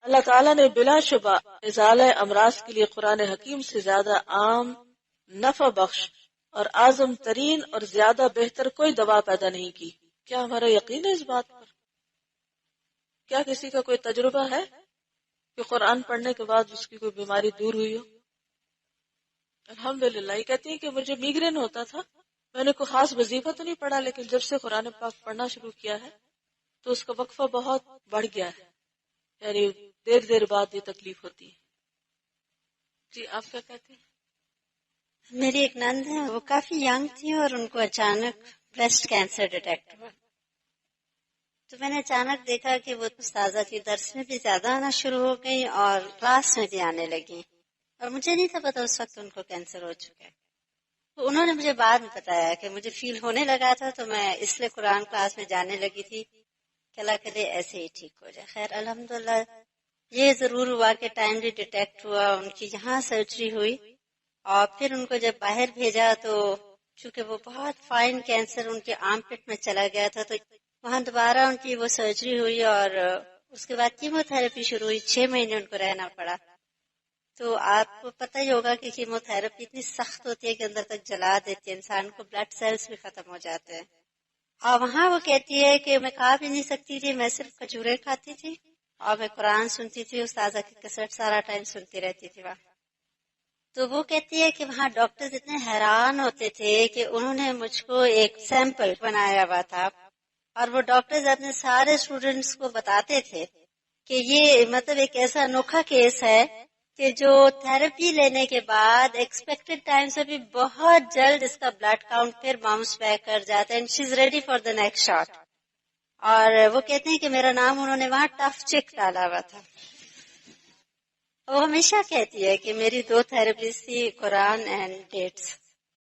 اللہ تعالیٰ نے بلا شبہ ازالہ امراض کے لیے قرآن حکیم سے زیادہ عام، نفع بخش اور اعظم ترین اور زیادہ بہتر کوئی دوا پیدا نہیں کی۔ کیا ہمارا یقین ہے اس بات پر؟ کیا کسی کا کوئی تجربہ ہے کہ قرآن پڑھنے کے بعد اس کی کوئی بیماری دور ہوئی ہو؟ الحمدللہ۔ یہ کہتی ہیں کہ مجھے میگرین ہوتا تھا، میں نے کوئی خاص وظیفہ تو نہیں پڑھا، لیکن جب سے قرآن پاک پڑھنا شروع کیا ہے تو اس کا وقفہ بہت بڑھ گیا ہے، یعنی دیر بعد یہ تکلیف ہوتی ہے۔ جی آپ کیا کہتے ہیں؟ میری ایک نند ہے، وہ کافی ینگ تھی اور ان کو اچانک بریسٹ کینسر ڈیٹیکٹ ہوا۔ تو میں نے اچانک دیکھا کہ وہ استاذہ کی درس میں بھی زیادہ آنا شروع ہو گئی اور کلاس میں بھی آنے لگی، اور مجھے نہیں تھا پتا اس وقت ان کو کینسر ہو چکا ہے۔ تو انہوں نے مجھے بعد میں بتایا کہ مجھے فیل ہونے لگا تھا تو میں اس لیے قرآن کلاس میں جانے لگی تھی کہ اللہ کرے ایسے ہی ٹھیک ہو جائے۔ خیر الحمدللہ یہ ضرور ہوا کہ ٹائملی ڈیٹیکٹ ہوا، ان کی یہاں سرجری ہوئی، اور پھر ان کو جب باہر بھیجا تو چونکہ وہ بہت فائن کینسر ان کے آرم پٹ میں چلا گیا تھا، تو وہاں دوبارہ ان کی وہ سرجری ہوئی اور اس کے بعد کیمو تھراپی شروع ہوئی، 6 مہینے ان کو رہنا پڑا۔ تو آپ کو پتہ ہی ہوگا کہ کیمو تھراپی اتنی سخت ہوتی ہے کہ اندر تک جلا دیتی ہے، انسان کو بلڈ سیلز بھی ختم ہو جاتے ہیں۔ اور وہاں وہ کہتی ہے کہ میں کھا بھی نہیں سکتی تھی، میں صرف کھجورے کھاتی تھی اور میں قرآن سنتی تھی، استاذہ کی کیسٹ سارا ٹائم سنتی رہتی تھی وہاں۔ تو وہ کہتی ہے کہ وہاں ڈاکٹرز اتنے حیران ہوتے تھے کہ انہوں نے مجھ کو ایک سیمپل بنایا ہوا تھا، اور وہ ڈاکٹرز اپنے سارے اسٹوڈنٹس کو بتاتے تھے کہ یہ مطلب ایک ایسا انوکھا کیس ہے کہ جو تھراپی لینے کے بعد ایکسپیکٹڈ ٹائم سے بھی بہت جلد اس کا بلڈ کاؤنٹ پھر باؤنس بیک کر جاتا ہے، and she is ready for the next shot. اور وہ کہتے ہیں کہ میرا نام انہوں نے وہاں ٹف چک ڈالا ہوا تھا۔ وہ ہمیشہ کہتی ہے کہ میری 2 تھراپیز تھی، قرآن اینڈ ڈیٹس۔